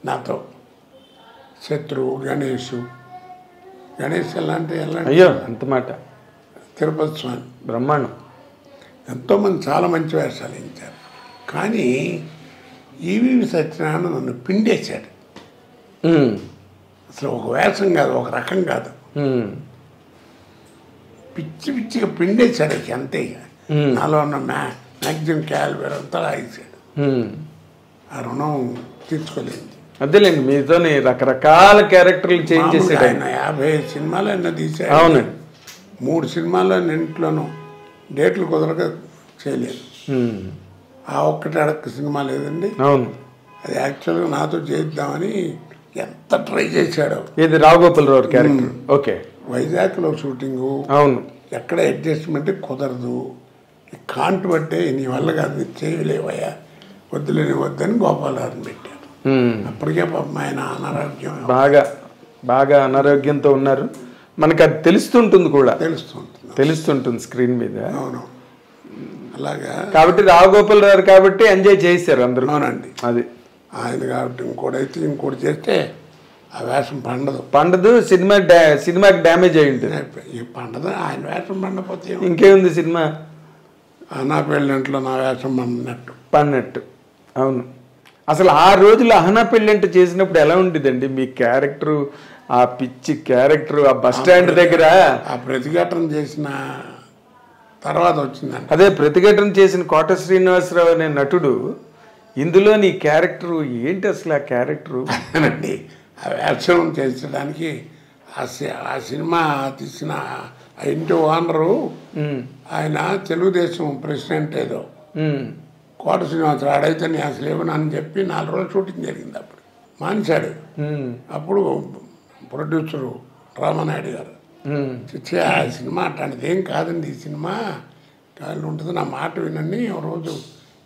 నాతో శత్రువు గణేష్ ఎలాంటి అయ్యో అంత మాట తిరుపతి స్వామి బ్రహ్మాండం ఎంతోమంది చాలా మంచి వేషాలు ఇచ్చారు. కానీ ఈవీవి సత్యనారాయణ నన్ను పిండేశాడు. అసలు ఒక వేషం కాదు, ఒక రకం కాదు, పిచ్చి పిచ్చిగా పిండేశాడు. అంతే. నాలో ఉన్న మ్యాగ్జిన్ క్యాల్బర్ అంతా రాయించాడు. ఆ రుణం తీర్చుకోలేదు. అదేలేండి, మీతో రకరకాల క్యారెక్టర్లు చేంజ్ చేసాడు ఆయన. 50 సినిమాలు ఎన్నో తీసాడు. అవునండి. 3 సినిమాల్లో ఇంట్లోనూ డేట్లు కుదరక చేయలేదు. ఆ ఒక్కటి అడక్క సినిమా లేదండి. అవును, అది యాక్చువల్గా నాతో చేద్దామని ఎంత ట్రై చేశాడో. ఇది రావుగోపాలరావు క్యారెక్టర్. ఓకే. వైజాగ్లో షూటింగు. అవును. ఎక్కడ అడ్జస్ట్మెంట్ కుదరదు. కాంటు పట్టే నీ వల్ల కాదు, చేయలేవయ్యా, వద్దులేని వద్దని గోపాలరావుని పెట్టారు. అప్పటికే పాపం ఆయన అనారోగ్యం, బాగా అనారోగ్యంతో ఉన్నారు. మనకు అది తెలుస్తుంటుంది కూడా, తెలుస్తుంటుంది స్క్రీన్ మీద. అవును, అలాగా. కాబట్టి రావుగోపాలరావు కాబట్టి ఎంజాయ్ చేశారు అందరూ. అవునండి. అది ఆయన కాబట్టి ఇంకోటి చేస్తే ఆ వేషం పండదు. సినిమాకి డ్యామేజ్ అయి ఉంటుంది. పండదు. ఆయన వేషం పండపోతే ఇంకేముంది సినిమా. నా పెళ్ళింట్లో నా వేషం పడినట్టు. అవును. అసలు ఆ రోజులు అహనా పెళ్ళంటే చేసినప్పుడు ఎలా ఉండేదండి మీ క్యారెక్టరు, ఆ పిచ్చి క్యారెక్టరు, ఆ బస్ స్టాండ్ దగ్గర ఆ ప్రతిఘటన చేసిన తర్వాత వచ్చిందండి. అదే ప్రతిఘటన చేసిన కోట శ్రీనివాసరావు అనే నటుడు ఇందులో నీ క్యారెక్టరు ఏంటి అసలు? ఆ క్యారెక్టరు అండి, ఆ వేషం చేసడానికి ఆ సినిమా తీసిన ఆ ఇంటి ఓనరు ఆయన తెలుగుదేశం ప్రెసిడెంట్ ఏదో కోట శ్రీనివాసరావు. ఆడైతే నేను అసలు ఇవ్వనని చెప్పి 4 రోజులు షూటింగ్ జరిగింది. అప్పుడు మానేశాడు. అప్పుడు ప్రొడ్యూసరు రామానాయుడు గారు ఆ సినిమా అట్లాంటిది ఏం కాదండి, ఈ సినిమా కాళ్ళు ఉంటుంది, నా మాట వినండి. రోజు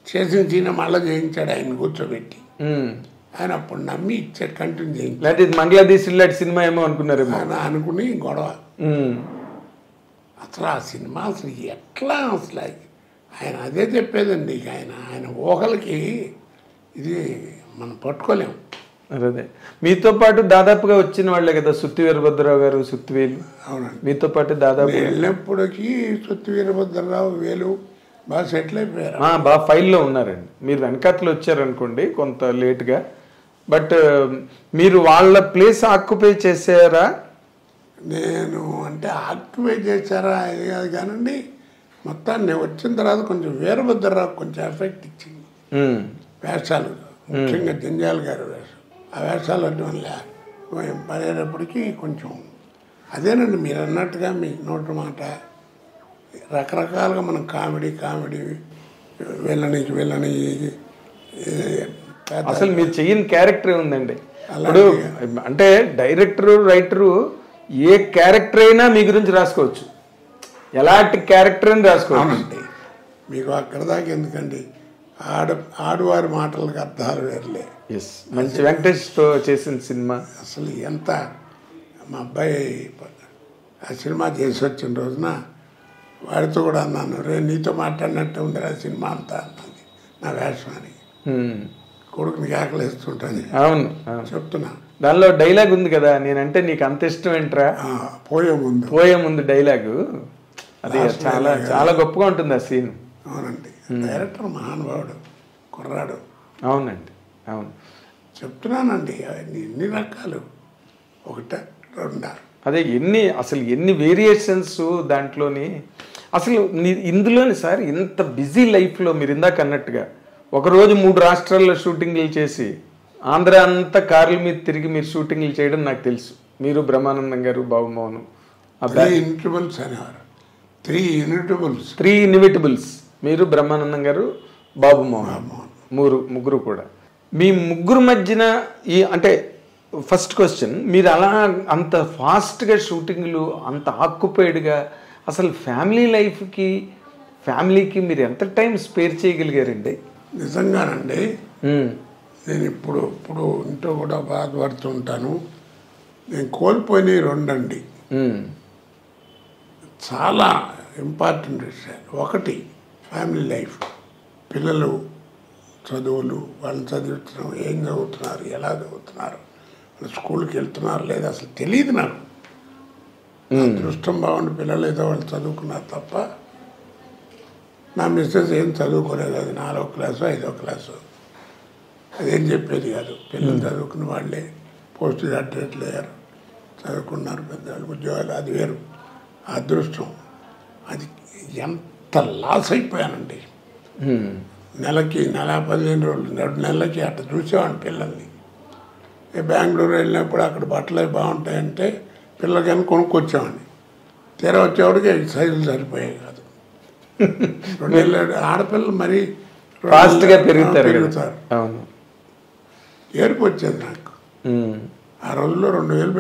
చేసిన సీన్ మళ్ళీ చేయించాడు ఆయన కూర్చోబెట్టి. ఆయన అప్పుడు నమ్మి ఇచ్చాడు, కంటిన్యూ చేయించాడు. మంగళాదేశ్ సినిమా ఏమో అనుకున్నారు అనుకుని గొడవ. అసలు ఆ సినిమా అసలు ఎట్లా అసలు ఆయన అదే చెప్పేదండి. ఆయన ఊహలకి ఇది మనం పట్టుకోలేము. అదే మీతో పాటు దాదాపుగా వచ్చిన వాళ్ళే కదా సుత్తి వీరభద్రరావు గారు, సుత్తివేలు. అవునండి. మీతో పాటు దాదాపు వెళ్ళినప్పటికీ సుత్తి వీరభద్రరావు, వేలు బాగా సెటిల్ అయిపోయారు. బాగా ఫైల్లో ఉన్నారండి. మీరు వెనకాతలు వచ్చారనుకోండి కొంత లేట్గా, బట్ మీరు వాళ్ళ ప్లేస్ ఆక్యుపై చేసారా? నేను అంటే ఆక్యుపై చేశారా అది కాదు కానండి, మొత్తాన్ని వచ్చిన తర్వాత కొంచెం వీరభద్రరావు కొంచెం ఎఫెక్ట్ ఇచ్చింది. వేషాలు ముఖ్యంగా జంజాల్ గారి వేషం, ఆ వేషాలు వల్ల పడేటప్పటికీ కొంచెం అదేనండి మీరు అన్నట్టుగా మీ నోటి మాట రకరకాలుగా మనం కామెడీ వెళ్ళని అసలు మీరు చెయ్యని క్యారెక్టర్ ఉందండి. ఇప్పుడు అంటే డైరెక్టరు రైటరు ఏ క్యారెక్టర్ అయినా మీ గురించి రాసుకోవచ్చు, ఎలాంటి క్యారెక్టర్ అని రాసుకోవచ్చు. మీకు అక్కడ దాకా ఎందుకండి, ఆడవారి మాటలకు అర్థాలు వేర్లే. ఎస్, మంచి వెంకటేష్తో చేసిన సినిమా. అసలు ఎంత మా అబ్బాయి ఆ సినిమా చేసి వచ్చిన రోజున వాడితో కూడా అన్నాను, నీతో మాట్లాడినట్టు ఉంది ఆ సినిమా అంతా అన్నది నా వేషం అని. కొడుకుని ఆకలిస్తుంటాను. అవును, చెప్తున్నా. దానిలో డైలాగ్ ఉంది కదా, నేనంటే నీకు అంత ఇష్టం ఏంట్రా, పోయే ముందు డైలాగు. అది చాలా చాలా గొప్పగా ఉంటుంది ఆ సీన్. అవునండి. డైరెక్టర్ మహానుభావుడు, కుర్రాడు. అవునండి, అవును. చెప్తున్నానండి, ఎన్ని రకాలు, ఒకట రెండా, అదే అసలు ఎన్ని వేరియేషన్స్ దాంట్లోని. అసలు ఇందులోని సార్ ఇంత బిజీ లైఫ్లో మీరు ఇందాక అన్నట్టుగా ఒకరోజు 3 రాష్ట్రాల్లో షూటింగ్లు చేసి ఆంధ్ర అంతా కార్ల మీద తిరిగి మీరు షూటింగ్లు చేయడం నాకు తెలుసు. మీరు బ్రహ్మానందం గారు, బాబుమోహన్, 3 ఇన్విటబుల్స్, మీరు బ్రహ్మానందం గారు, బాబుమోహన్, ముగ్గురు కూడా. మీ ముగ్గురు మధ్యన అంటే ఫస్ట్ క్వశ్చన్, మీరు అలా అంత ఫాస్ట్గా షూటింగ్లు, అంత ఆక్యుపైడ్గా అసలు ఫ్యామిలీకి మీరు ఎంత టైం స్పేర్ చేయగలిగారండి? నిజంగానండి, నేను ఇప్పుడు ఇంట్లో కూడా బాధపడుతుంటాను. నేను కోల్పోయినవి 2 అండి, చాలా ఇంపార్టెంట్ విషయాలు. ఒకటి ఫ్యామిలీ లైఫ్, పిల్లలు చదువులు, వాళ్ళని చదివించడం, ఏం చదువుతున్నారు, ఎలా చదువుతున్నారు, వాళ్ళు స్కూల్కి వెళ్తున్నారు లేదా అసలు తెలియదు నాకు. అదృష్టం బాగుండి పిల్లలు ఏదో వాళ్ళు చదువుకున్నారు తప్ప నా మిస్సెస్ ఏం చదువుకోలేదు. అది 4వ క్లాసు 5వ క్లాసు అదేం చెప్పేది కాదు. పిల్లలు చదువుకున్న వాళ్ళే పోస్ట్ గ్రాడ్యుయేట్లు అయ్యారు, చదువుకున్నారు, పెద్దవాళ్ళు ఉద్యోగాలు. అది వేరు అదృష్టం. అది ఎంత లాస్ అయిపోయానండి. నెలకి 15 రోజులు 2 నెలలకి అట్లా చూసేవాడిని పిల్లల్ని. బెంగళూరు వెళ్ళినప్పుడు అక్కడ బట్టలు అవి బాగుంటాయంటే పిల్లలకైనా కొనుక్కొచ్చేవాడిని. తీరా వచ్చేవాడికి సైజులు సరిపోయాయి కాదు. 2 నెలలు ఆడపిల్లలు మరీ ఫాస్ట్గా పెరుగుతారు. ఏడుపు వచ్చేది నాకు. ఆ రోజుల్లో 2000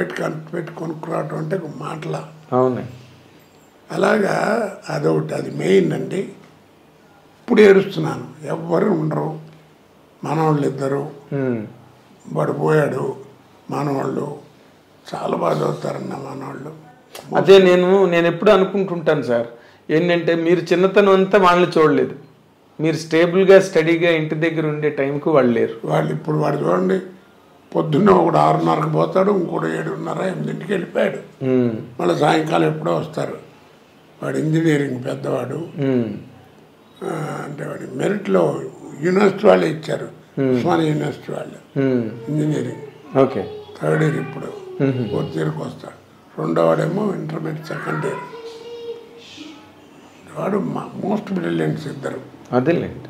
పెట్టి కొనుక్కురావటం అంటే ఒక మాటలా. అవును. అలాగా అదొకటి, అది మెయిన్ అండి. ఇప్పుడు ఏడుస్తున్నాను. ఎవ్వరు ఉండరు. మనవాళ్ళు 2 వాడు పోయాడు. మనవాళ్ళు చాలా బాగా చదువుతారన్న మనవాళ్ళు. అదే నేను ఎప్పుడు అనుకుంటుంటాను సార్, ఏంటంటే మీరు చిన్నతనం అంతా వాళ్ళని చూడలేదు. మీరు స్టేబుల్గా స్టడీగా ఇంటి దగ్గర ఉండే టైంకు వాళ్ళు లేరు. వాళ్ళు ఇప్పుడు వాడు చూడండి, పొద్దున్న ఒకడు 6:30కి పోతాడు, ఇంకోటి 7:30 8కి వెళ్ళిపోయాడు. మళ్ళీ సాయంకాలం ఎప్పుడో వస్తారు. వాడు ఇంజనీరింగ్ పెద్దవాడు. అంటే వాడి మెరిట్లో యూనివర్సిటీ వాళ్ళే ఇచ్చారు, ఉస్మానియా యూనివర్సిటీ వాళ్ళు ఇంజనీరింగ్. ఓకే. 3rd ఇయర్ ఇప్పుడు 4th ఇయర్కి వస్తాడు. 2వ వాడేమో ఇంటర్మీడియట్ 2nd ఇయర్. వాడు మోస్ట్ బ్రిలియంట్స్ 2. అదేలేండి.